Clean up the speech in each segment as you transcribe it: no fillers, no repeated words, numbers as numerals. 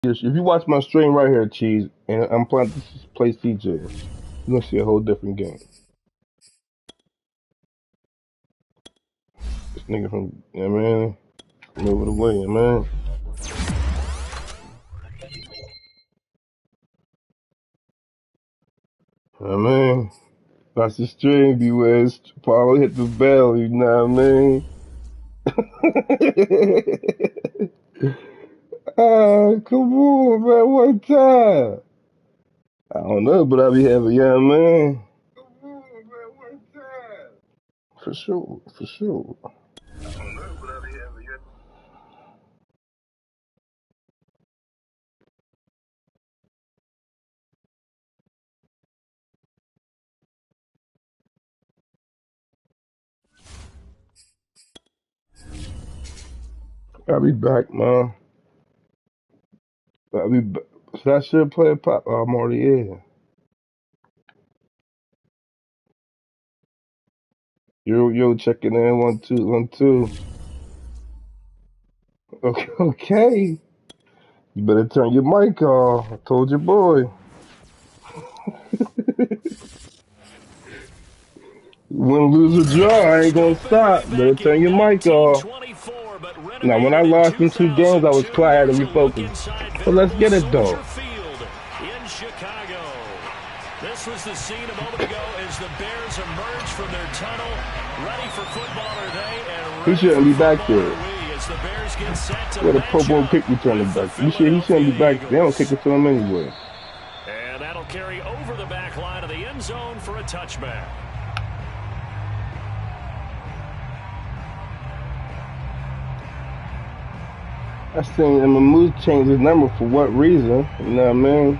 If you watch my stream right here, Cheese, and I'm playing play CJ, you're gonna see a whole different game. This nigga from, yeah, man, from over the way, man. Yeah, man. Watch the stream, be where Paulo hit the bell, you know what I mean? Ah, come on, man, one time. I don't know, but I be having, yeah, man. Come on, man, one time. For sure, for sure. I don't know, but I be having, yeah. I'll be back, man. I'll be back. Should I should play a pop? Oh, I'm already in. Yo, checking in. 1 2 1 2. Okay, okay. You better turn your mic off. I told your boy. Win, lose, or draw, I ain't gonna stop. Better turn your mic off. Now, when I lost them 2 games, I was quiet. I had to refocus. But let's get it though. In Chicago. This was the scene a moment ago as the Bears emerged from their tunnel. Ready for football are they, and He shouldn't be back there. The Bears get set to Where the Pro Bowl kick returning back. He shouldn't be back there. They don't kick it to him anyway. And that'll carry over the back line of the end zone for a touchback. I seen him and Moose change his number for what reason? You know what I mean?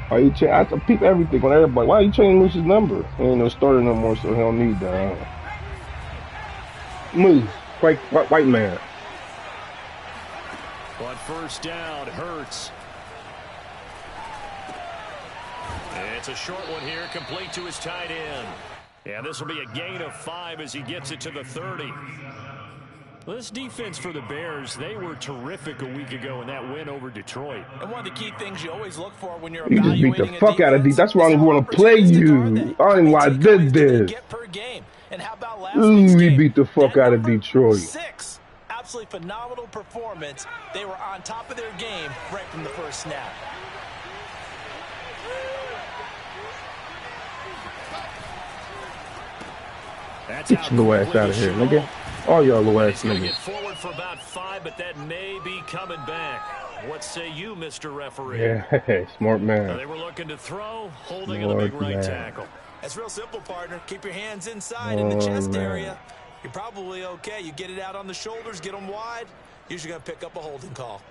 Why you change? I have to peep everything on everybody. Why you changing Moose's number? He ain't no starter no more, so he don't need that. Moose, white man. But first down, Hurts. It's a short one here, complete to his tight end. And this will be a gain of 5 as he gets it to the 30. This defense for the Bears, they were terrific a week ago in that win over Detroit. And one of the key things you always look for when you're He just beat the fuck out of D. That's why I don't even want to play you. you. I don't even want to did this. And how about last Ooh, he beat the fuck out of Detroit. 6. Absolutely phenomenal performance. They were on top of their game right from the first snap. Get your little ass out of here, nigga. All y'all little ass niggas. Get forward for about 5, but that may be coming back. What say you, Mr. Referee? Yeah, smart man. They were looking to throw, holding in the big right tackle. That's real simple, partner. Keep your hands inside in the chest area. You're probably okay. You get it out on the shoulders, get them wide. Usually going to pick up a holding call.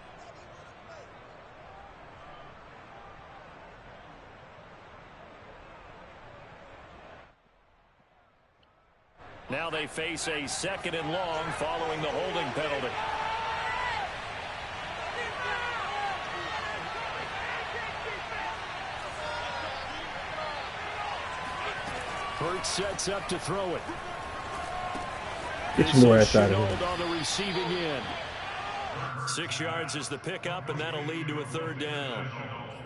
Now they face a 2nd and long following the holding penalty. Hurts sets up to throw it. Get your ass out of here. On the receiving end. 6 yards is the pickup, and that'll lead to a 3rd down.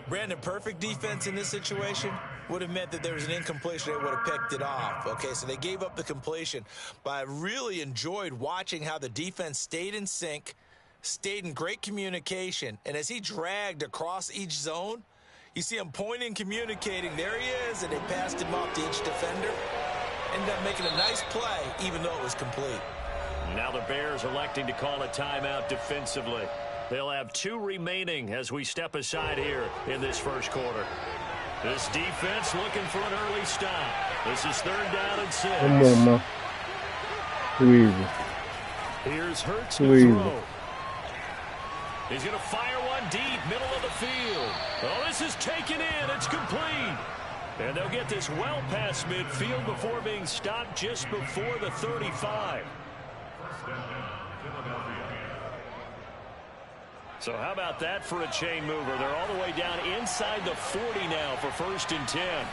Brandon, perfect defense in this situation would have meant that there was an incompletion. They would have picked it off. Okay, so they gave up the completion. But I really enjoyed watching how the defense stayed in sync, stayed in great communication. And as he dragged across each zone, you see him pointing, communicating. There he is, and they passed him off to each defender. Ended up making a nice play, even though it was complete. Now the Bears electing to call a timeout defensively. They'll have 2 remaining as we step aside here in this first quarter. This defense looking for an early stop. This is 3rd down and 6. Come on, man. Too easy. Here's Hurts to throw. He's going to fire one deep, middle of the field. Oh, this is taken in. It's complete. And they'll get this well past midfield before being stopped just before the 35. So how about that for a chain mover? They're all the way down inside the 40 now for 1st and 10.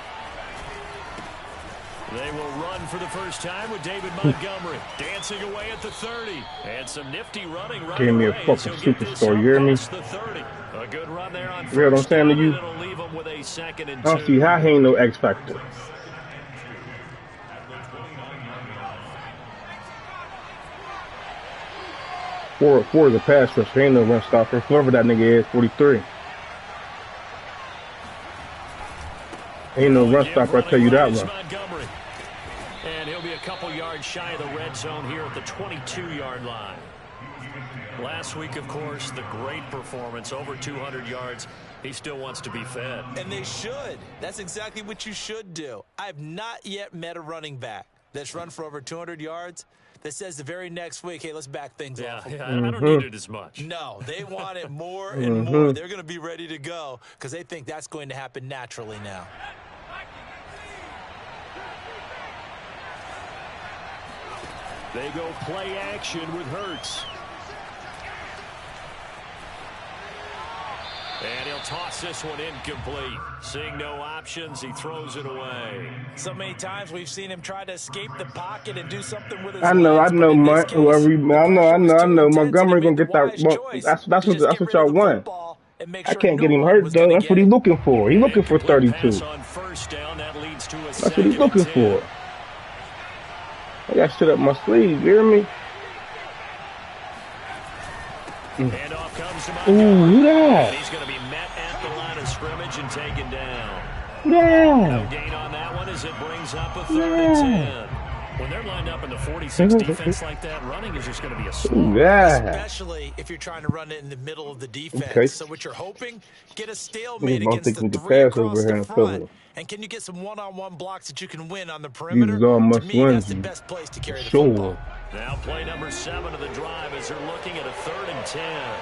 They will run for the first time with David Montgomery dancing away at the 30. And some nifty running right Give me a away. fucking superstar, you hear me? The 30. A good run there on you hear what I'm saying to you? It'll leave him with a 2nd and 2. I don't see how he ain't no X factor. Four is a pass rush. He ain't no run stopper. Whoever that nigga is, 43. Ain't no run stopper, I tell you that one. And he'll be a couple yards shy of the red zone here at the 22-yard line. Last week, of course, the great performance, over 200 yards. He still wants to be fed. And they should. That's exactly what you should do. I've not yet met a running back that's run for over 200 yards that says the very next week, hey, let's back things off. Yeah, I don't need it as much. No, they want it more and more. They're going to be ready to go because they think that's going to happen naturally now. They go play action with Hurts. And he'll toss this one incomplete. Seeing no options, he throws it away. So many times we've seen him try to escape the pocket and do something with his I know, legs, I know. Montgomery gonna get that. Well, that's what y'all want. I can't get him hurt though. That's what he's looking for. He's looking for 32. That's what he's looking for. I got shit up my sleeve. You hear me? Ooh, who that? He's going to be met at the line of scrimmage and taken down. Yeah. No gain on that one as it brings up a 3rd and 10. When they're lined up in the 46 defense like that, running is just going to be a slog. Yeah. Especially if you're trying to run it in the middle of the defense. Okay. So what you're hoping, get a stalemate against the 3 across the front. And can you get some one-on-one blocks that you can win on the perimeter? To me, that's the best place to carry the football. Now play number 7 of the drive as they're looking at a 3rd and 10.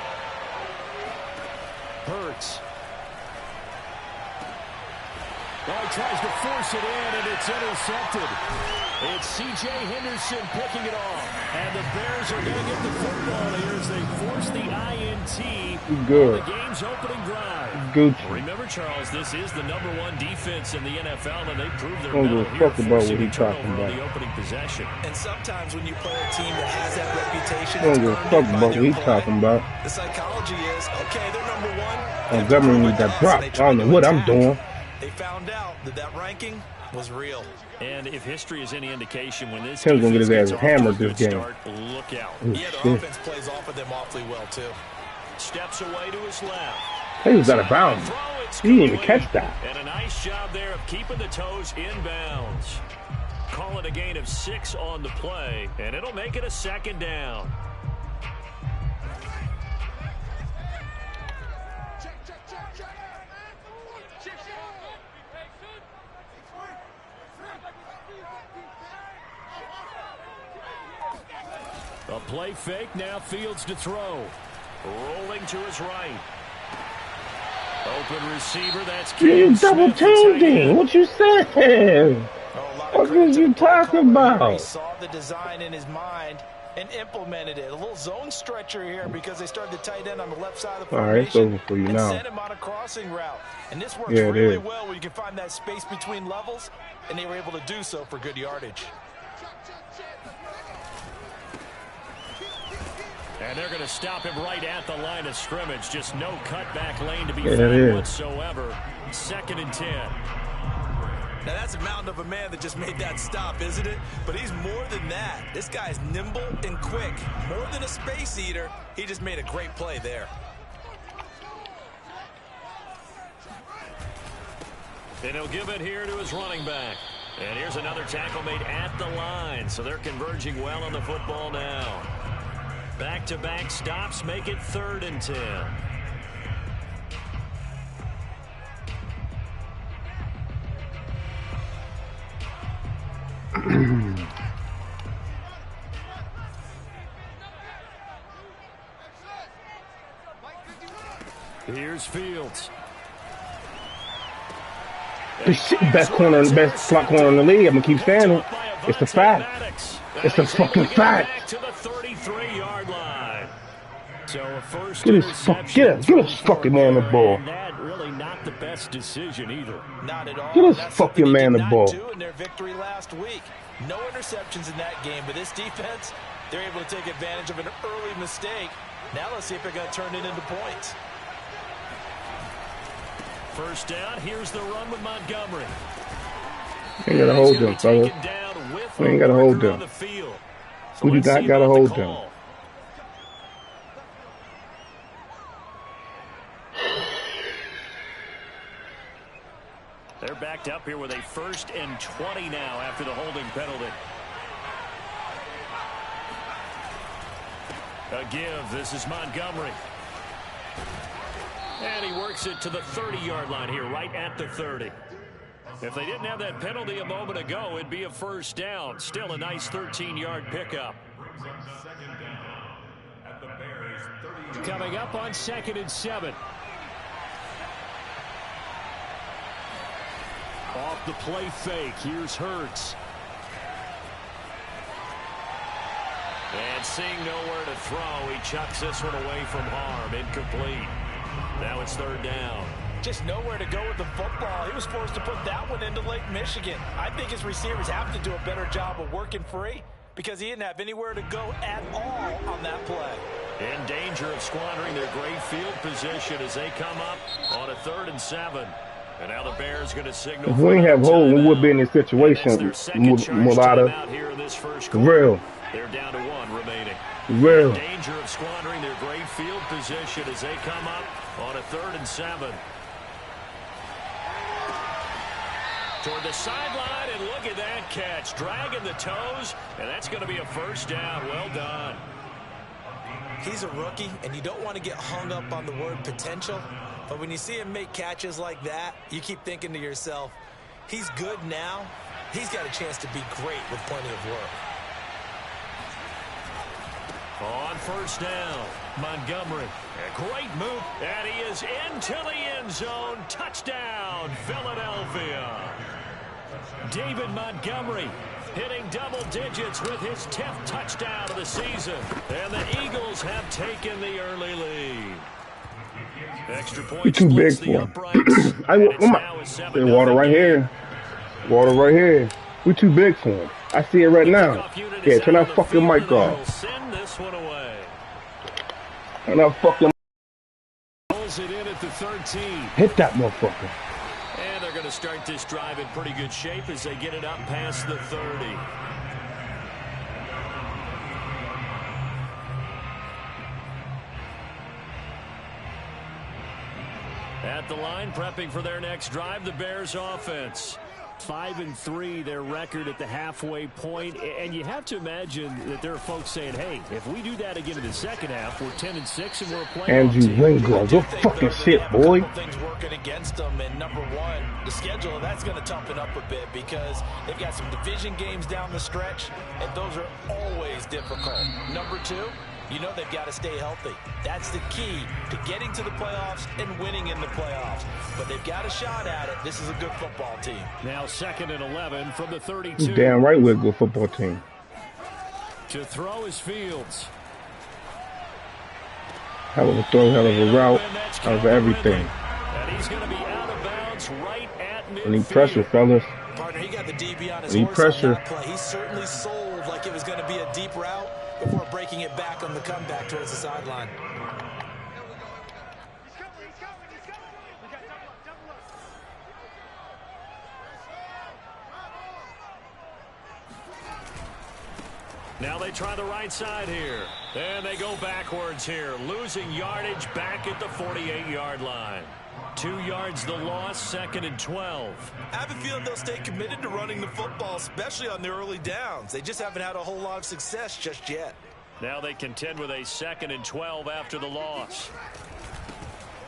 Hurts. Oh, he tries to force it in, and it's intercepted. It's C.J. Henderson picking it off. And the Bears are going to get the football here as they force the INT. Good. The game's opening drive. Good. Remember, Charles, this is the #1 defense in the NFL, and they proved their mettle here, about what he talking about. The opening possession. And sometimes when you play a team that has that reputation, I don't give a fuck about what he's talking about. The psychology is, okay, they're #1. I'm government need that drop. I don't know what I'm doing. They found out that ranking was real. And if history is any indication, when this Tim's gonna get his ass hammered this game. Look out. Yeah, the offense plays off of them awfully well, too. Steps away to his left. He was out of bounds. He didn't even catch that. And a nice job there of keeping the toes in bounds. Call it a gain of 6 on the play, and it'll make it a 2nd down. A play fake, now Fields to throw. Rolling to his right. Open receiver, that's you double teamed him. What you saying? What is you talking about? He saw the design in his mind and implemented it. A little zone stretcher here because they started the tight end on the left side of the formation. All right, it's over for you now. And sent him on a crossing route. And this works really well when you can find that space between levels, and they were able to do so for good yardage. And they're going to stop him right at the line of scrimmage. Just no cutback lane to be found whatsoever. 2nd and 10. Now, that's a mountain of a man that just made that stop, isn't it? But he's more than that. This guy's nimble and quick. More than a space eater, he just made a great play there. And he'll give it here to his running back. And here's another tackle made at the line. So they're converging well on the football now. Back-to-back stops make it 3rd and 10. Here's Fields. Best slot corner in the league. I'm gonna keep saying it. It's a fact. It's a fucking fact. To the 33-yard line. So a first get his fucking man the ball. That really not the best decision either. Not at all. Get this fucking man the ball. Do in their victory last week. No interceptions in that game, but this defense, they're able to take advantage of an early mistake. Now let's see if they're going to turn it into points. First down, here's the run with Montgomery. You ain't got to hold them, fellas. You ain't got to hold them. We do not got to hold them. They're backed up here with a 1st and 20 now after the holding penalty. A give. This is Montgomery. And he works it to the 30-yard line here, right at the 30. If they didn't have that penalty a moment ago, it'd be a 1st down. Still a nice 13-yard pickup. Coming up on 2nd and 7. Off the play fake. Here's Hurts. And seeing nowhere to throw, he chucks this one away from harm. Incomplete. Now it's 3rd down. Just nowhere to go with the football. He was forced to put that one into Lake Michigan. I think his receivers have to do a better job of working free because he didn't have anywhere to go at all on that play. In danger of squandering their great field position as they come up on a 3rd and 7. And now the Bears going to signal. If we ain't have hold, we would be in this situation. Mulata. Real. They're down to 1 remaining. Real. In danger of squandering their great field position as they come up on a 3rd and 7. Toward the sideline, and look at that catch. Dragging the toes, and that's going to be a 1st down. Well done. He's a rookie, and you don't want to get hung up on the word potential. But when you see him make catches like that, you keep thinking to yourself, he's good now. He's got a chance to be great with plenty of work. On 1st down, Montgomery. A great move, and he is into the end zone. Touchdown, Philadelphia. David Montgomery hitting double digits with his 10th touchdown of the season. And the Eagles have taken the early lead. Extra point. You're too big for him. Water right here. Water right here. We're too big for him. I see it right now. Yeah, turn that fucking mic off. Send this one away. Turn that fucking. Pulls it in at the 13. Hit that motherfucker. And they're going to start this drive in pretty good shape as they get it up past the 30. At the line, prepping for their next drive, the Bears offense. 5-3, their record at the halfway point. And you have to imagine that there are folks saying, hey, if we do that again in the second half, we're 10-6 and we're a playoff Andrew team. Ringo, go fucking shit, boy. Things working against them, and number one, the schedule, that's going to toughen up a bit because they've got some division games down the stretch, and those are always difficult. Number two, you know they've got to stay healthy. That's the key to getting to the playoffs and winning in the playoffs. But they've got a shot at it. This is a good football team. Now 2nd and 11 from the 32. Damn right we're a good football team. To throw is Fields. Hell of a throw, hell of a route, hell of everything. And he's going to be out of bounds right at midfield. I need pressure, fellas. Partner, he got the DB on his Need horse pressure. on that play. He certainly sold like it was going to be a deep route before breaking it back on the comeback towards the sideline. Now they try the right side here. And they go backwards here. Losing yardage back at the 48-yard line. 2 yards the loss, 2nd and 12. I have a feeling they'll stay committed to running the football, especially on the early downs. They just haven't had a whole lot of success just yet. Now they contend with a 2nd and 12 after the loss.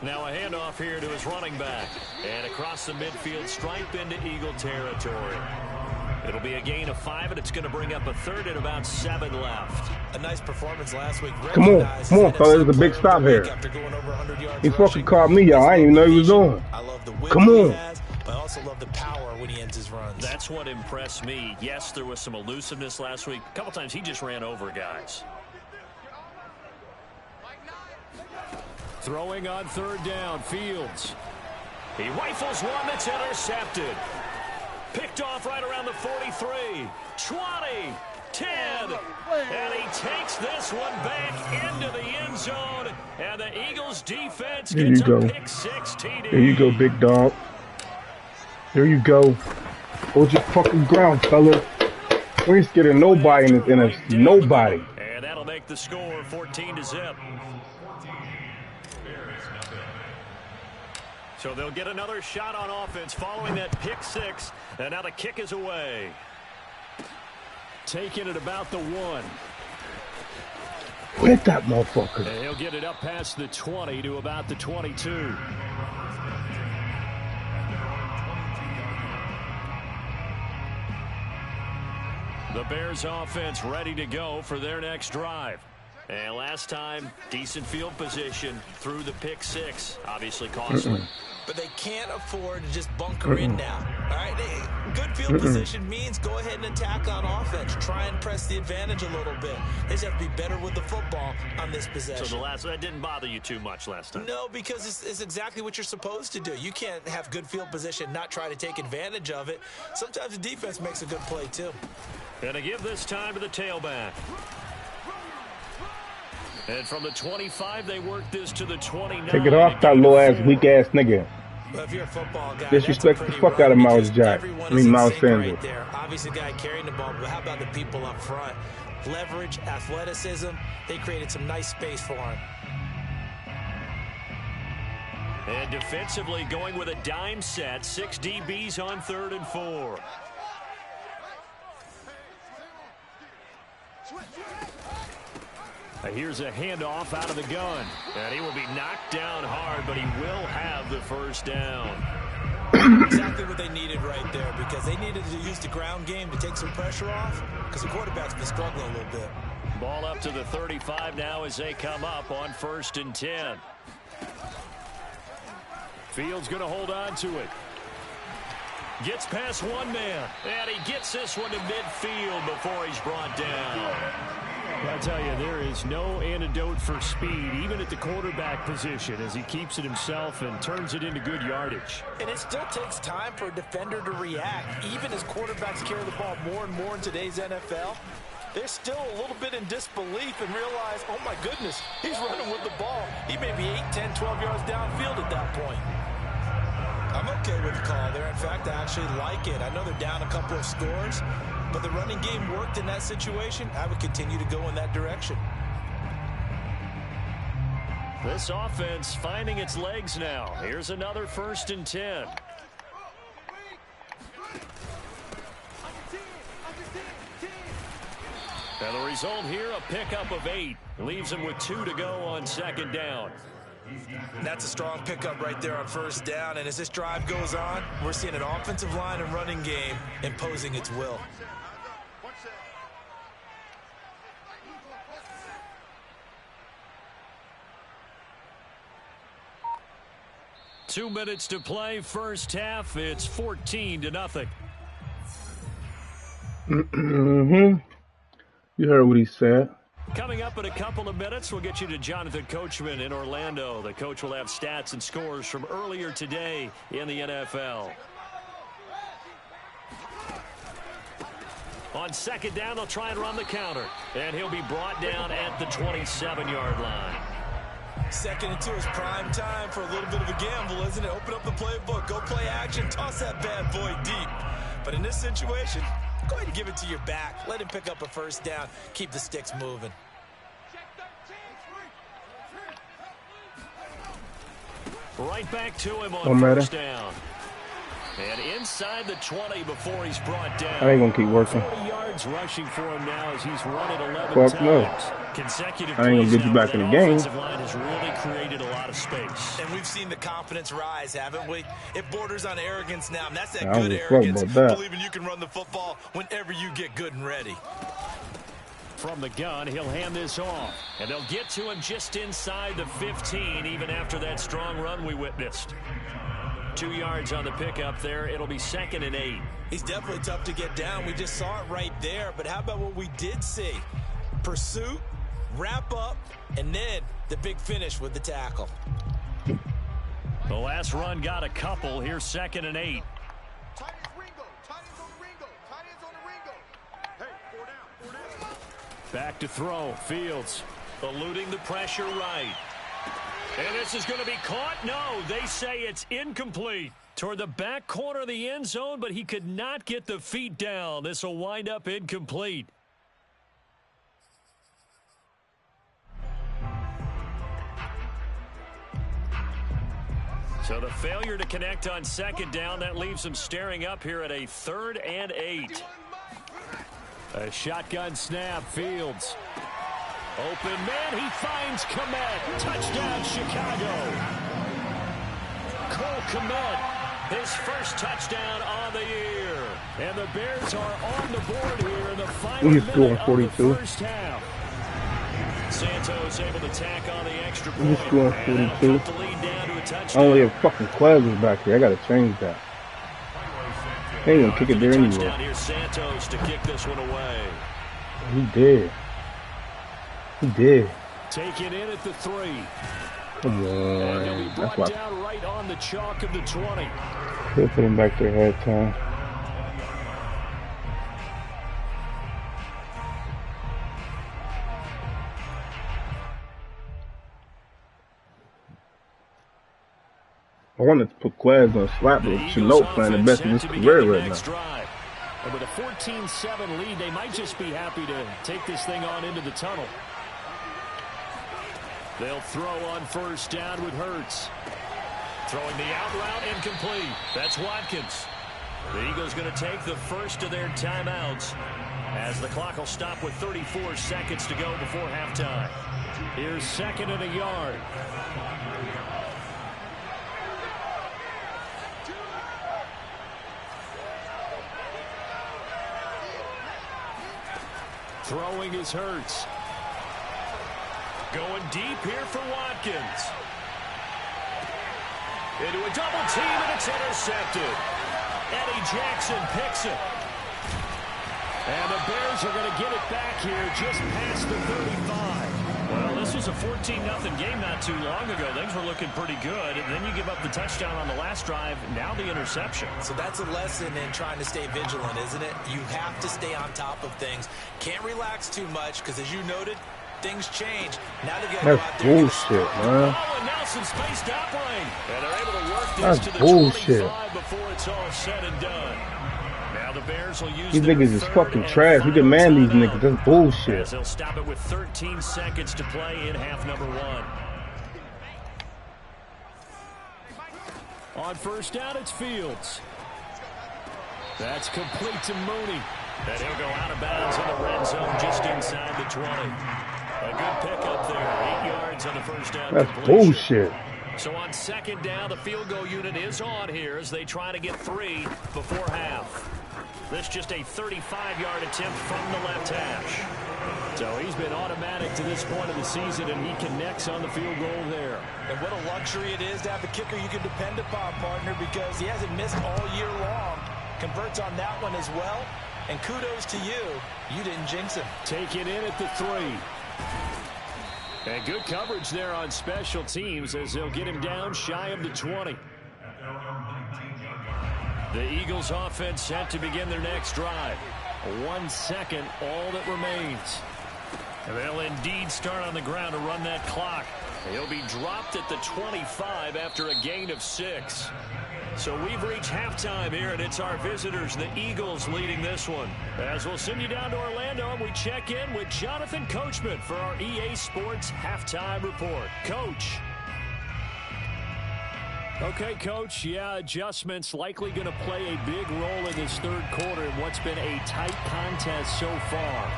Now a handoff here to his running back. And across the midfield stripe into Eagle territory. It'll be a gain of 5, and it's going to bring up a 3rd and about 7 left. A nice performance last week. Come on, fellas. There's a big stop here. He fucking called me, y'all. I didn't even know he was on. I love the Come on. but I also love the power when he ends his runs. That's what impressed me. Yes, there was some elusiveness last week. A couple times he just ran over guys. Throwing on 3rd down, Fields. He rifles one that's intercepted. Picked off right around the 43, 20, 10, and he takes this one back into the end zone, and the Eagles defense gets a pick six TD. There you go, big dog. There you go. Hold your fucking ground, fella. We ain't scared of nobody in this NFC. Nobody. And that'll make the score 14-0. So they'll get another shot on offense following that pick six. And now the kick is away. Taking it about the 1. Hit that motherfucker. And he'll get it up past the 20 to about the 22. The Bears offense ready to go for their next drive. And last time, decent field position through the pick six. Obviously costly. But they can't afford to just bunker in now. All right, good field position means go ahead and attack on offense. Try and press the advantage a little bit. They just have to be better with the football on this possession. So that didn't bother you too much last time? No, because it's exactly what you're supposed to do. You can't have good field position, not try to take advantage of it. Sometimes the defense makes a good play too. Gonna give this time to the tailback. And from the 25, they work this to the 29. Take it off that little ass, weak ass nigga. Well, if you're a football guy, disrespect the fuck out of Miles Jack. Miles Sanders. Right there. Obviously, the guy carrying the ball, but how about the people up front? Leverage, athleticism. They created some nice space for him. And defensively going with a dime set. 6 DBs on 3rd and 4. Here's a handoff out of the gun. And he will be knocked down hard, but he will have the first down. Exactly what they needed right there, because they needed to use the ground game to take some pressure off, because the quarterback's been struggling a little bit. Ball up to the 35 now as they come up on 1st and 10. Fields going to hold on to it. Gets past one man, and he gets this one to midfield before he's brought down. I tell you, there is no antidote for speed, even at the quarterback position, as he keeps it himself and turns it into good yardage. And it still takes time for a defender to react. Even as quarterbacks carry the ball more and more in today's NFL, they're still a little bit in disbelief and realize, oh my goodness, he's running with the ball. He may be 8, 10, 12 yards downfield at that point. I'm okay with the call there. In fact, I actually like it. I know they're down a couple of scores, but the running game worked in that situation. I would continue to go in that direction. This offense finding its legs now. Here's another 1st and 10. And the result here, a pickup of 8. Leaves them with 2 to go on 2nd down. That's a strong pickup right there on 1st down. And as this drive goes on, we're seeing an offensive line and running game imposing its will. Two minutes to play, first half. It's 14-0. You heard what he said. Coming up in a couple of minutes, we'll get you to Jonathan Coachman in Orlando. The coach will have stats and scores from earlier today in the NFL. On 2nd down, they'll try and run the counter. And he'll be brought down at the 27-yard line. 2nd and 2 is prime time for a little bit of a gamble, isn't it? Open up the playbook, go play action, toss that bad boy deep. But in this situation, go ahead and give it to your back. Let him pick up a 1st down. Keep the sticks moving. Right back to him on 1st down. And inside the 20 before he's brought down. I ain't gonna keep working. 40 yards rushing for him now as he's run it 11 Fuck times. No. Consecutive I ain't gonna get you back in the game. Offensive line has really created a lot of space. And we've seen the confidence rise, haven't we? It borders on arrogance now, and that's that I good don't arrogance. fuck about that. Believing you can run the football whenever you get good and ready. From the gun, he'll hand this off. And they'll get to him just inside the 15, even after that strong run we witnessed. 2 yards on the pickup there. It'll be 2nd and 8. He's definitely tough to get down. We just saw it right there. But how about what we did see? Pursuit, wrap up, and then the big finish with the tackle. The last run got a couple. Here's 2nd and 8. Back to throw. Fields eluding the pressure right. And this is going to be caught. No, they say it's incomplete. Toward the back corner of the end zone, but he could not get the feet down. This will wind up incomplete. So the failure to connect on 2nd down, that leaves him staring up here at a 3rd and 8. A shotgun snap. Fields. Open man. He finds Kmet. Touchdown, Chicago. Cole Kmet. His first touchdown on the year. And the Bears are on the board here in the final minute of the first half. Santos able to tack on the extra point. He's scoring 42. The lead down to a touchdown. I only have fucking Cleveland back here. I gotta change that. They ain't gonna kick it there anyway. Here's Santos to kick this one away. He did. He did. Take it in at the 3. Come on. That's why. Down right on the chalk of the 20. They'll put him back there at halftime. I wanted to put Quaz on slap, but Chenault playing the best in his career right now. And with a 14-7 lead, they might just be happy to take this thing on into the tunnel. They'll throw on 1st down with Hurts. Throwing the out route, incomplete. That's Watkins. The Eagles going to take the first of their timeouts as the clock will stop with 34 seconds to go before halftime. Here's 2nd and a yard. Throwing is Hurts. Going deep here for Watkins. Into a double team, and it's intercepted. Eddie Jackson picks it. And the Bears are going to get it back here just past the 35. Well, this was a 14-0 game not too long ago. Things were looking pretty good. And then you give up the touchdown on the last drive. Now the interception. So that's a lesson in trying to stay vigilant, isn't it? You have to stay on top of things. Can't relax too much because, as you noted, things change. Now they've got to go out there. That's bullshit, man. Oh, and now some space to operate. And they're able to work this That's to the bullshit. 25 before it's all said and done. Now the Bears will use these niggas is fucking trash. We can man these niggas. That's bullshit. As they'll stop it with 13 seconds to play in half number 1. On 1st down, it's Fields. That's complete to Mooney. And he'll go out of bounds in the red zone just inside the 20. A good pickup there. 8 yards on the 1st down. That's completion. bullshit. So on 2nd down, the field goal unit is on here as they try to get 3 before half. This just a 35-yard attempt from the left hash. So he's been automatic to this point of the season, and he connects on the field goal there. And what a luxury it is to have a kicker you can depend upon, partner, because he hasn't missed all year long. Converts on that one as well. And kudos to you. You didn't jinx him. Take it in at the 3. And good coverage there on special teams as they'll get him down shy of the 20. The Eagles offense set to begin their next drive. 1 second, all that remains. And they'll indeed start on the ground to run that clock. He'll be dropped at the 25 after a gain of 6. So we've reached halftime here, and it's our visitors, the Eagles, leading this one. As we'll send you down to Orlando, and we check in with Jonathan Coachman for our EA Sports Halftime Report. Coach. Okay, Coach, yeah, adjustments likely going to play a big role in this 3rd quarter in what's been a tight contest so far.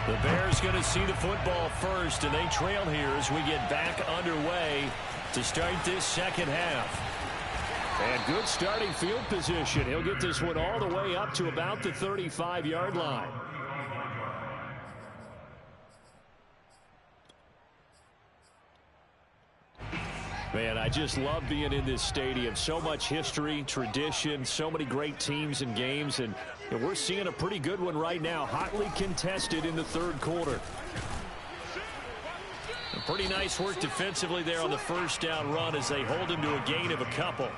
The Bears going to see the football first, and they trail here as we get back underway to start this 2nd half. And good starting field position. He'll get this one all the way up to about the 35-yard line. Man, I just love being in this stadium. So much history, tradition, so many great teams and games, and we're seeing a pretty good one right now, hotly contested in the 3rd quarter. pretty nice work defensively there on the first down run as they hold him to a gain of a couple.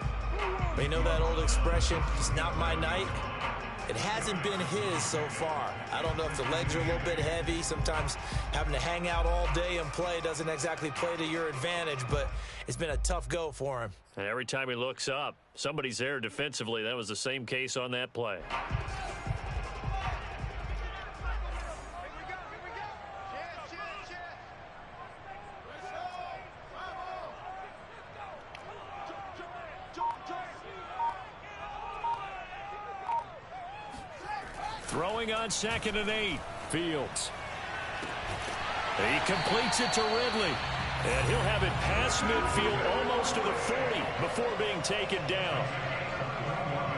You know that old expression, it's not my night? It hasn't been his so far. I don't know if the legs are a little bit heavy. Sometimes having to hang out all day and play doesn't exactly play to your advantage, but it's been a tough go for him. And every time he looks up, somebody's there defensively. That was the same case on that play. Throwing on 2nd and 8. Fields. He completes it to Ridley. And he'll have it past midfield almost to the 40 before being taken down.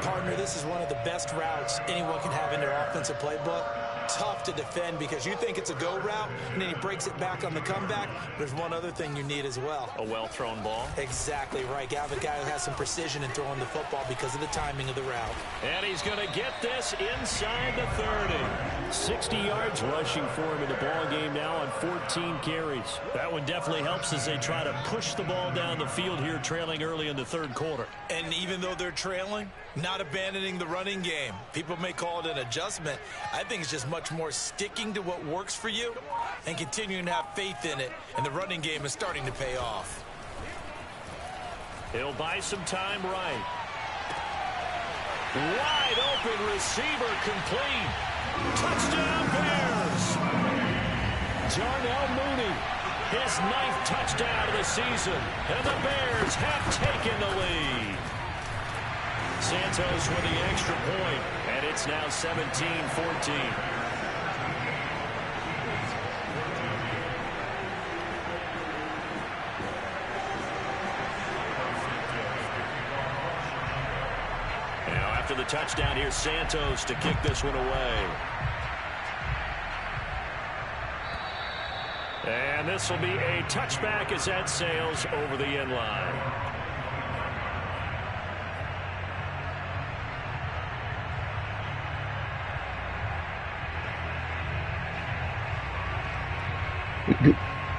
Partner, this is one of the best routes anyone can have in their offensive playbook. Tough to defend because you think it's a go route, and then he breaks it back on the comeback. There's one other thing you need as well. A well-thrown ball. Exactly right. You have a guy who has some precision in throwing the football because of the timing of the route. And he's going to get this inside the 30. 60 yards rushing for him in the ball game now on 14 carries. That one definitely helps as they try to push the ball down the field here, trailing early in the third quarter. And even though they're trailing, not abandoning the running game. People may call it an adjustment. I think it's just much more sticking to what works for you and continuing to have faith in it. And the running game is starting to pay off. He'll buy some time right. Wide open receiver complete. Touchdown Bears. Darnell Mooney, his 9th touchdown of the season. And the Bears have taken the lead. Santos with the extra point, and it's now 17-14. Now after the touchdown, here's Santos to kick this one away. And this will be a touchback as that sails over the end line.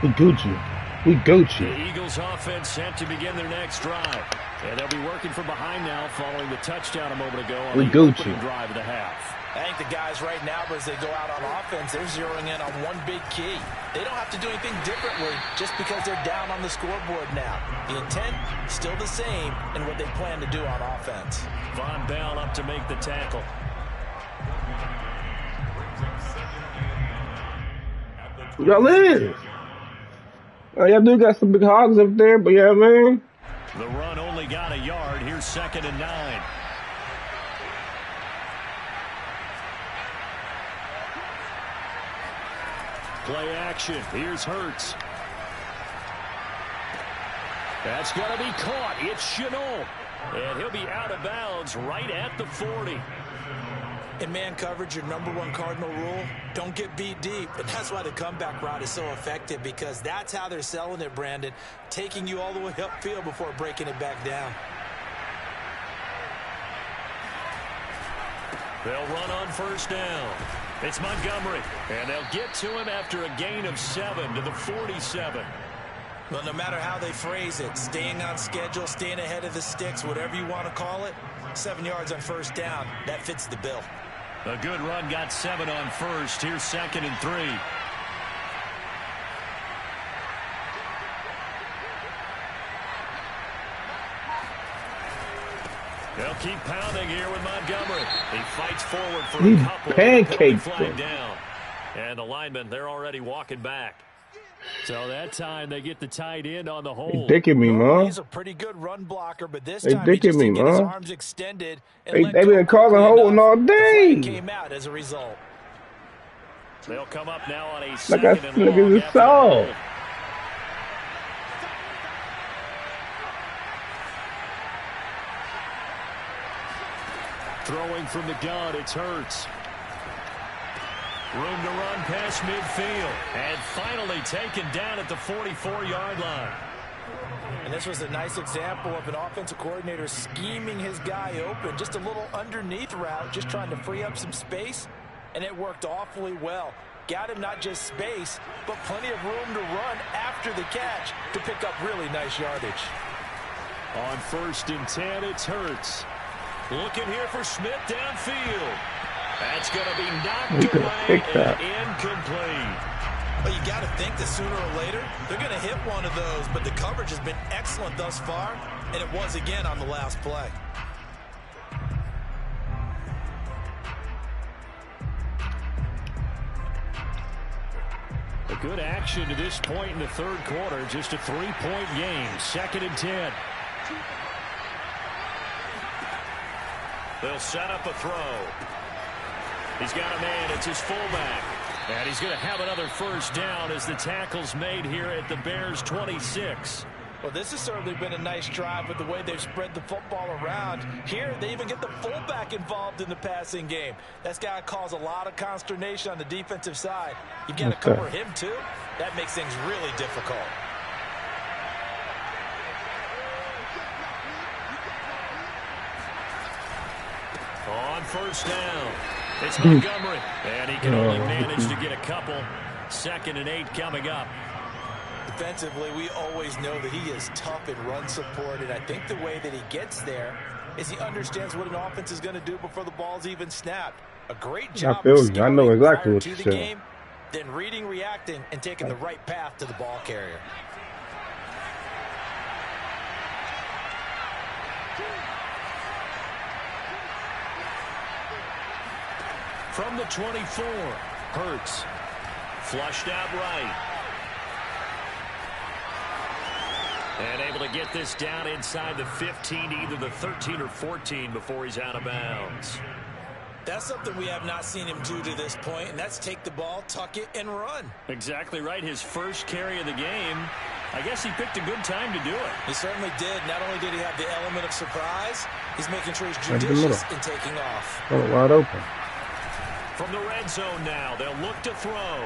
We Gucci. We Gucci. The Eagles offense set to begin their next drive. And they'll be working from behind now following the touchdown a moment ago on the opening drive of the half. I think the guys right now, as they go out on offense, they're zeroing in on one big key. They don't have to do anything differently just because they're down on the scoreboard now. The intent still the same in what they plan to do on offense. Von Bell up to make the tackle. Y'all in. Y'all do got some big hogs up there, but yeah, man. The run only got a yard. Here's 2nd and 9. Play action. Here's Hurts. That's going to be caught. It's Shenault. And he'll be out of bounds right at the 40. In man coverage, your #1 cardinal rule, don't get beat deep. And that's why the comeback route is so effective, because that's how they're selling it, Brandon. Taking you all the way upfield before breaking it back down. They'll run on 1st down. It's Montgomery. And they'll get to him after a gain of 7 to the 47. Well, no matter how they phrase it, staying on schedule, staying ahead of the sticks, whatever you want to call it, 7 yards on 1st down, that fits the bill. A good run got 7 on 1st. Here's 2nd and 3. They'll keep pounding here with Montgomery. He fights forward for a couple. Pancakes flying down. And the linemen, they're already walking back. So that time they get the tight end on the hold. They dicking me, man. He's a pretty good run blocker, but this they time he just didn't get his man. arms extended. They been calling holding all day. Came out as a result. They'll come up now on a like I second saw. Throwing from the gun, it's Hurts. Room to run past midfield. And finally taken down at the 44-yard line. And this was a nice example of an offensive coordinator scheming his guy open. Just a little underneath route, just trying to free up some space. And it worked awfully well. got him not just space, but plenty of room to run after the catch to pick up really nice yardage. On 1st and 10, it's Hurts. Looking here for Smith downfield. That's going to be knocked away and incomplete. Well, you got to think that sooner or later they're going to hit one of those, but the coverage has been excellent thus far, and it was again on the last play. A good action to this point in the 3rd quarter. Just a 3-point game. 2nd and 10. They'll set up a throw. He's got a man. It's his fullback. And he's going to have another 1st down as the tackle's made here at the Bears' 26. Well, this has certainly been a nice drive with the way they've spread the football around. Here, they even get the fullback involved in the passing game. That's got to cause a lot of consternation on the defensive side. You've got to cover him, too. That makes things really difficult. On 1st down, it's Montgomery. And he can only manage to get a couple. 2nd and 8 coming up. Defensively, we always know that he is tough in run support, and I think the way that he gets there is he understands what an offense is going to do before the ball's even snapped. A great job I know exactly what you're saying. Game, then reading, reacting, and taking the right path to the ball carrier. From the 24, Hurts. Flushed out right. And able to get this down inside the 15, either the 13 or 14 before he's out of bounds. That's something we have not seen him do to this point, and that's take the ball, tuck it, and run. Exactly right. His 1st carry of the game. I guess he picked a good time to do it. He certainly did. Not only did he have the element of surprise, he's making sure he's judicious in taking off. Oh, wide open. From the red zone now, they'll look to throw.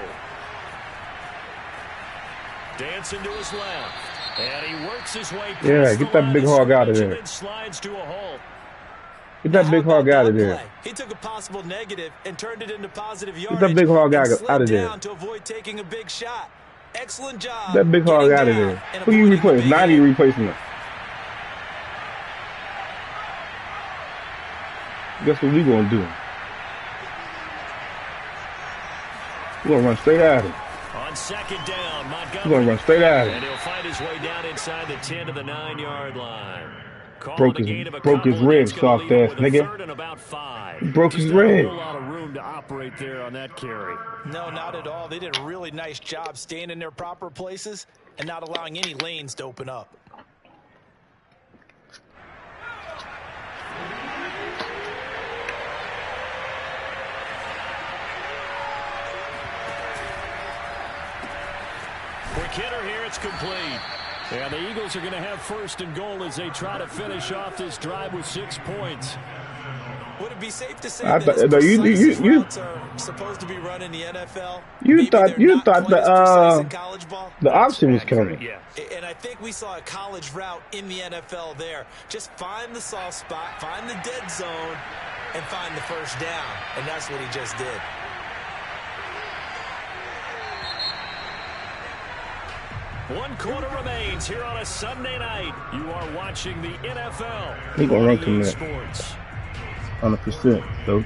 Dancing to his left. And he works his way past get that big hog out of there. Slides to a hole. Get that big hog out of there. He took a possible negative and turned it into positive yardage. Get that big hog out of there. To avoid taking a big shot. Excellent job. That big hog out of there. Who you replace? 90 replacing him. Guess what we gonna do? We're gonna run straight at him. On 2nd down, Montgomery. We're gonna run straight at him. And he'll find his way down inside the 10 to the 9-yard line. Broke his ribs, soft ass nigga. He broke his rib. A whole lot of room to operate there on that carry. No, not at all. They did a really nice job staying in their proper places and not allowing any lanes to open up. Quick hitter here, it's complete. And the Eagles are going to have 1st and goal as they try to finish off this drive with 6 points. Would it be safe to say that you are supposed to be running the NFL? You thought the option was coming. Yeah. And I think we saw a college route in the NFL there. Just find the soft spot, find the dead zone, and find the 1st down. And that's what he just did. One quarter remains here on a Sunday night. You are watching the NFL. He gonna run commit. Sports. 100%, coach.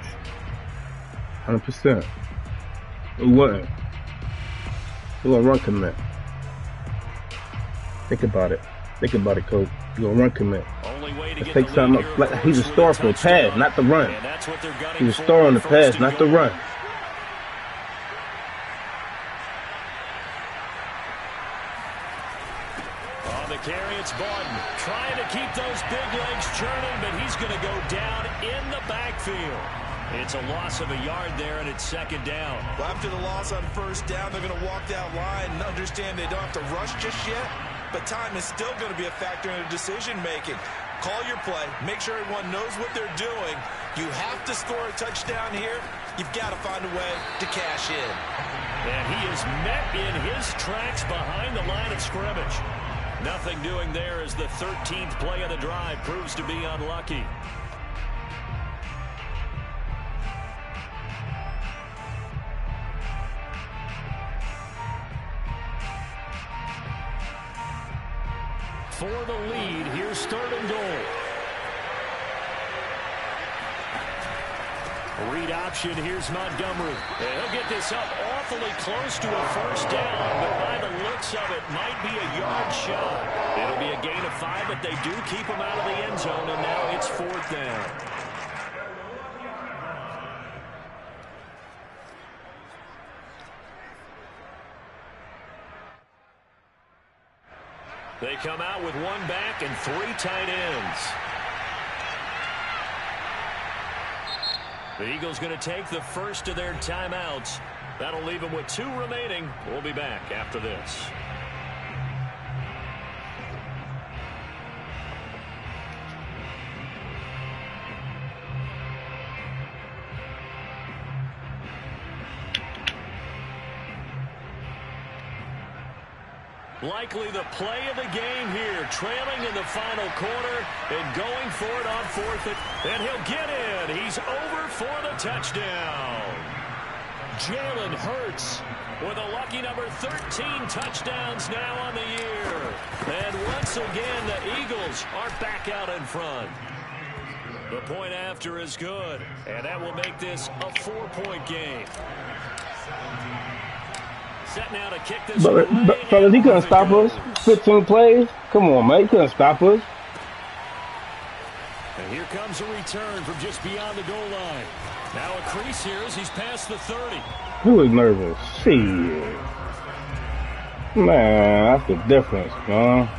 100%. Who wouldn't? He gonna run commit. Think about it. Think about it, coach. He gonna run commit. Let's take something up. He's a star for the pass, not the run. He's a star on the pass, not the run. Carry, it's Barton trying to keep those big legs churning, but he's going to go down in the backfield. It's a loss of a yard there, and it's 2nd down. Well, after the loss on 1st down, they're going to walk that line and understand they don't have to rush just yet, but time is still going to be a factor in their decision-making. Call your play. Make sure everyone knows what they're doing. You have to score a touchdown here. You've got to find a way to cash in. And he is met in his tracks behind the line of scrimmage. Nothing doing there as the 13th play of the drive proves to be unlucky. option. Here's Montgomery. And he'll get this up awfully close to a first down, but by the looks of it, might be a yard shot. It'll be a gain of 5, but they do keep him out of the end zone, and now it's 4th down. They come out with 1 back and 3 tight ends. The Eagles going to take the first of their timeouts. That'll leave them with 2 remaining. We'll be back after this. Likely the play of the game here, trailing in the final quarter and going for it on 4th. And he'll get in. He's over for the touchdown. Jalen Hurts with a lucky number 13 touchdowns now on the year. And once again, the Eagles are back out in front. The point after is good, and that will make this a 4-point game. Set now to kick this but fellas, he couldn't stop us. 15 plays? Come on, man. He couldn't stop us. And here comes a return from just beyond the goal line. Now a crease here as he's past the 30. He was nervous. Shit. Man, that's the difference, man.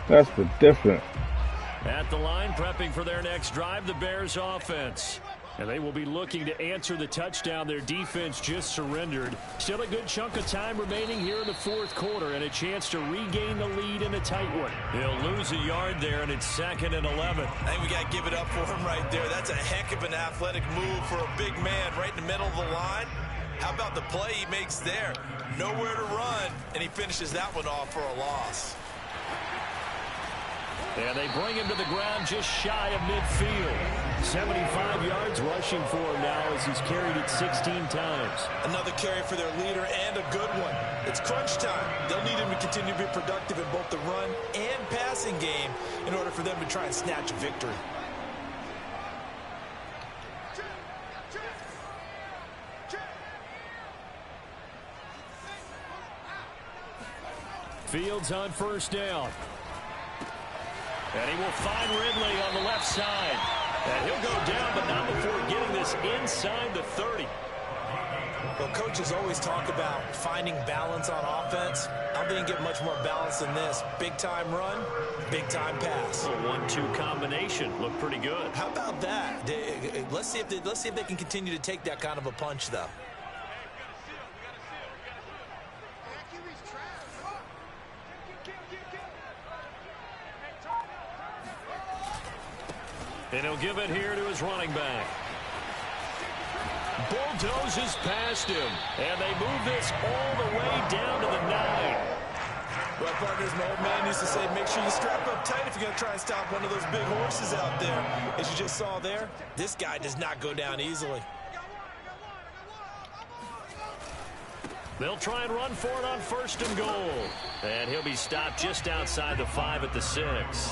That's the difference. At the line, prepping for their next drive, the Bears offense. And they will be looking to answer the touchdown their defense just surrendered. Still a good chunk of time remaining here in the 4th quarter and a chance to regain the lead in a tight one. He'll lose a yard there, and it's 2nd and 11. I think we got to give it up for him right there. That's a heck of an athletic move for a big man right in the middle of the line. How about the play he makes there? Nowhere to run, and he finishes that one off for a loss. And they bring him to the ground just shy of midfield. 75 yards rushing for him now as he's carried it 16 times. Another carry for their leader and a good one. It's crunch time. They'll need him to continue to be productive in both the run and passing game in order for them to try and snatch a victory. Fields on first down. And he will find Ridley on the left side. And he'll go down, but not before getting this inside the 30. Well, coaches always talk about finding balance on offense. I don't think you can get much more balance than this. Big-time run, big-time pass. A 1-2 combination. Looked pretty good. How about that? Let's see if they can continue to take that kind of a punch, though. And he'll give it here to his running back. Bulldozes past him. And they move this all the way down to the 9. Well, partners, my old man used to say, make sure you strap up tight if you're going to try and stop one of those big horses out there. As you just saw there, this guy does not go down easily. They'll try and run for it on 1st and goal. And he'll be stopped just outside the 5 at the 6.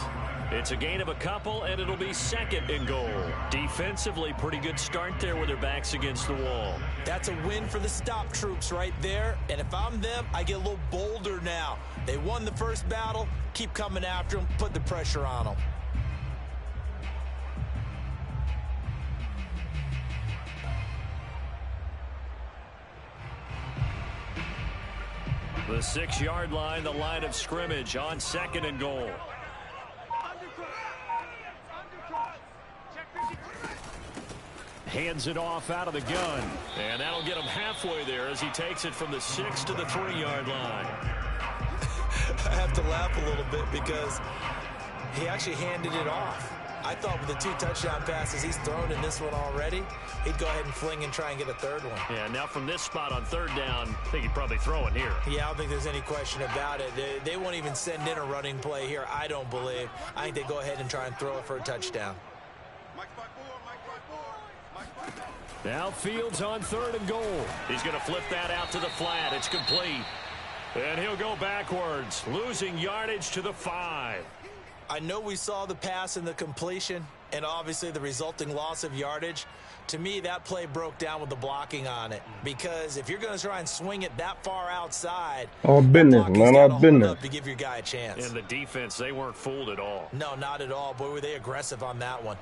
It's a gain of a couple, and it'll be 2nd and goal. Defensively, pretty good start there with their backs against the wall. That's a win for the stop troops right there. And if I'm them, I get a little bolder now. They won the first battle. Keep coming after them. Put the pressure on them. The 6-yard line, the line of scrimmage on 2nd and goal. Hands it off out of the gun. And that'll get him halfway there as he takes it from the 6 to the 3-yard line. I have to laugh a little bit because he actually handed it off. I thought with the 2 touchdown passes he's thrown in this one already, he'd go ahead and fling and try and get a 3rd one. Yeah, now from this spot on 3rd down, I think he'd probably throw it here. Yeah, I don't think there's any question about it. They won't even send in a running play here, I don't believe. I think they go ahead and try and throw it for a touchdown. Now Fields on 3rd and goal. He's going to flip that out to the flat. It's complete. And he'll go backwards, losing yardage to the 5. I know we saw the pass and the completion, and obviously the resulting loss of yardage, to me that play broke down with the blocking on it. Because if you're going to try and swing it that far outside, all business, man, all business. To give your guy a chance. And the defense, they weren't fooled at all. No, not at all. Boy, were they aggressive on that one.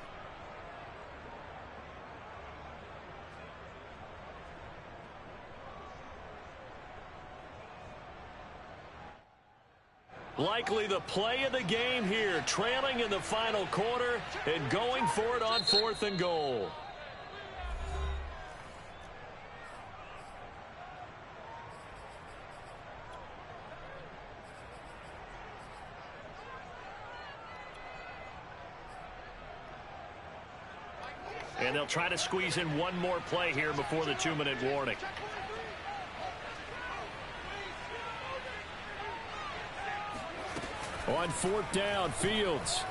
Likely the play of the game here, trailing in the final quarter and going for it on 4th and goal. And they'll try to squeeze in one more play here before the 2-minute warning. On 4th down, Fields.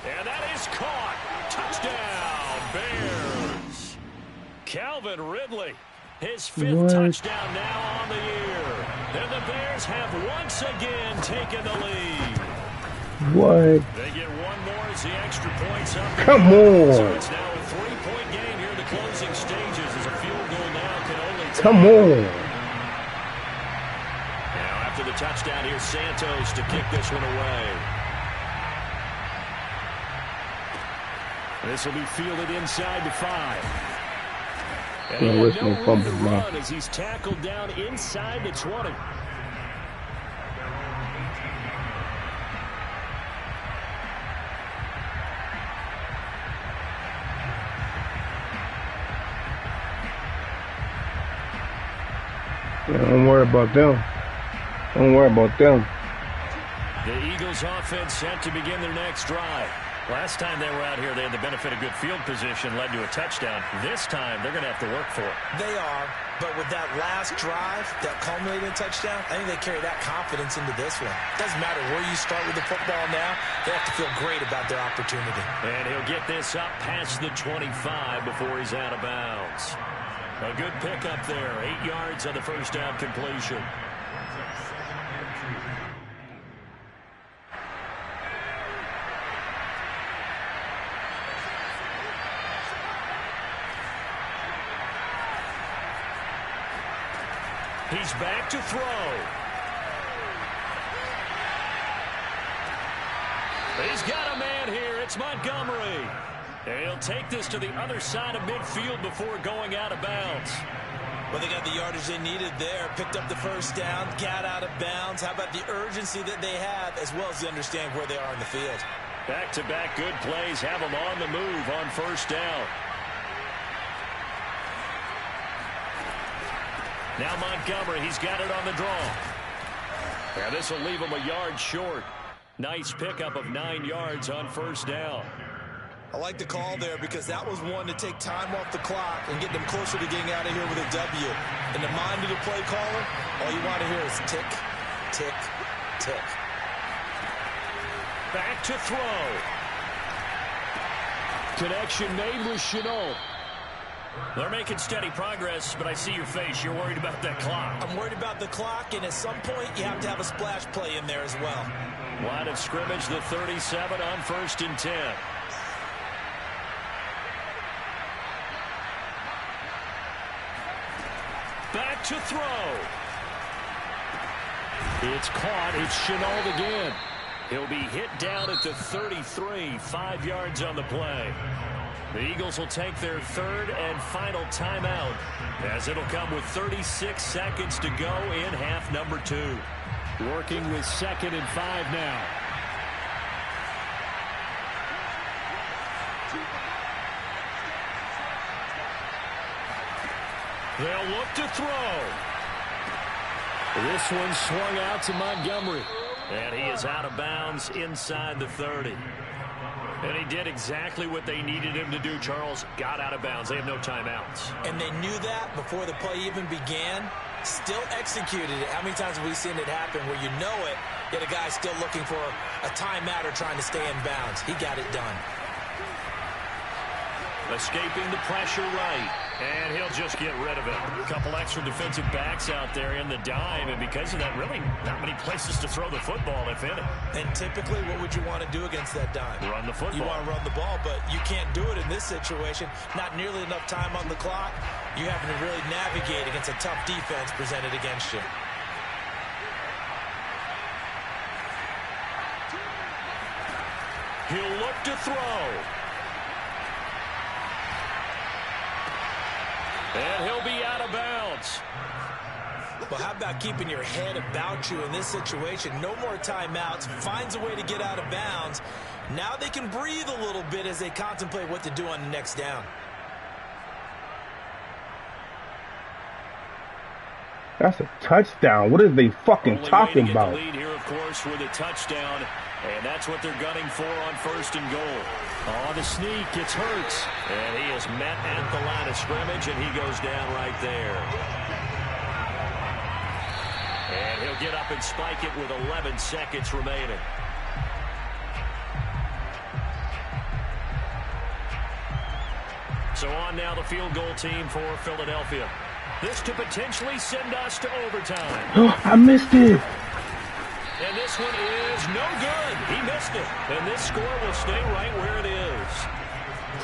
And that is caught. Touchdown, Bears. Calvin Ridley, his 5th touchdown now on the year. And the Bears have once again taken the lead. What? They get one more as the extra points up. Come on. So it's now a 3-point game here in the closing stages as a field goal now can only take. Come on. After the touchdown, here's Santos to kick this one away. This will be fielded inside the 5. And he had no room to run as he's tackled down inside the 20. Don't worry about them. Don't worry about them. The Eagles offense set to begin their next drive. Last time they were out here, they had the benefit of good field position, led to a touchdown. This time, they're going to have to work for it. They are, but with that last drive, that culminating touchdown, I think they carry that confidence into this one. Doesn't matter where you start with the football now, they have to feel great about their opportunity. And he'll get this up past the 25 before he's out of bounds. A good pickup there, 8 yards on the first down completion. He's back to throw. He's got a man here. It's Montgomery. And he'll take this to the other side of midfield before going out of bounds. Well, they got the yardage they needed there. Picked up the first down, got out of bounds. How about the urgency that they have, as well as they understand where they are in the field? Back-to-back good plays have them on the move on first down. Now Montgomery, he's got it on the draw. And this will leave him a yard short. Nice pickup of 9 yards on first down. I like the call there because that was one to take time off the clock and get them closer to getting out of here with a W. In the mind of the play caller, all you want to hear is tick, tick, tick. Back to throw. Connection made with Shenault. They're making steady progress, but I see your face. You're worried about that clock. I'm worried about the clock, and at some point, you have to have a splash play in there as well. Line of scrimmage, the 37 on 1st and 10. Back to throw. It's caught. It's Shenault again. He'll be hit down at the 33, 5 yards on the play. The Eagles will take their third and final timeout as it'll come with 36 seconds to go in half number 2. Working with 2nd and 5 now. They'll look to throw. This one swung out to Montgomery. And he is out of bounds inside the 30. And he did exactly what they needed him to do, Charles. Got out of bounds. They have no timeouts. And they knew that before the play even began. Still executed it. How many times have we seen it happen where you know it, yet a guy still looking for a timeout or trying to stay in bounds? He got it done. Escaping the pressure right. And he'll just get rid of it. A couple extra defensive backs out there in the dime, and because of that, really not many places to throw the football, if any. And typically, what would you want to do against that dime? Run the football. You want to run the ball, but you can't do it in this situation. Not nearly enough time on the clock. You having to really navigate against a tough defense presented against you. He'll look to throw. And he'll be out of bounds. Well, how about keeping your head about you in this situation? No more timeouts. Finds a way to get out of bounds. Now they can breathe a little bit as they contemplate what to do on the next down. That's a touchdown. What are they fucking talking about? The lead here, of course, with a touchdown. And that's what they're gunning for on 1st and goal. Oh, the sneak, it's Hurts. And he is met at the line of scrimmage, and he goes down right there. And he'll get up and spike it with 11 seconds remaining. So on now the field goal team for Philadelphia. This to potentially send us to overtime. I missed it. And this one is no good. He missed it. And this score will stay right where it is.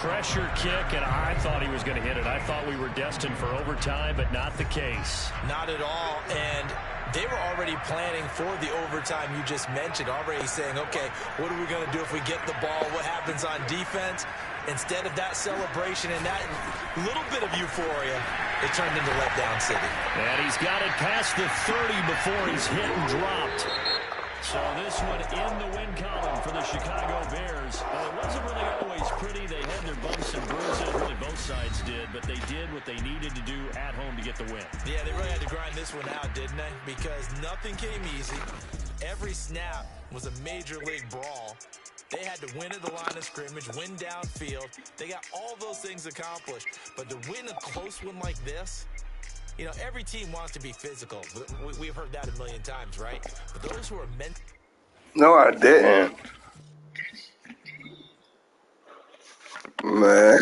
Pressure kick, and I thought he was going to hit it. I thought we were destined for overtime, but not the case. Not at all. And they were already planning for the overtime you just mentioned, already saying, okay, what are we going to do if we get the ball? What happens on defense? Instead of that celebration and that little bit of euphoria, it turned into letdown city. And he's got it past the 30 before he's hit and dropped. So this one in the win column for the Chicago Bears. Well, it wasn't really always pretty. They had their bumps and bruises. Really, both sides did. But they did what they needed to do at home to get the win. Yeah, they really had to grind this one out, didn't they? Because nothing came easy. Every snap was a major league brawl. They had to win at the line of scrimmage, win downfield. They got all those things accomplished. But to win a close one like this, you know, every team wants to be physical. We've heard that a million times, right? But those who are meant... No, I didn't. Man.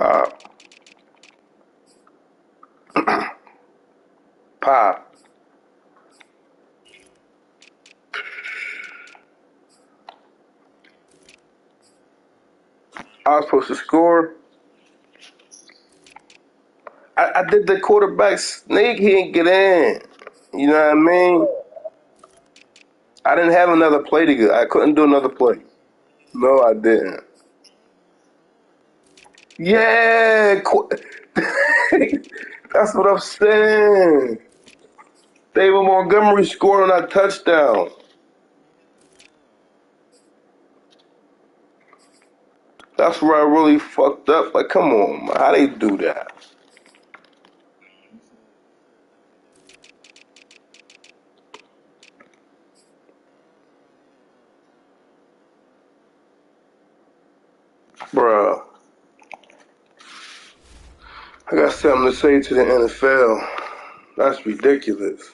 Pop. Pop. I was supposed to score. I did the quarterback sneak. He didn't get in. You know what I mean? I didn't have another play to go. I couldn't do another play. No, I didn't. Yeah. That's what I'm saying. David Montgomery scored on that touchdown. That's where I really fucked up. Like, come on, man. How they do that? Bruh. I got something to say to the NFL. That's ridiculous.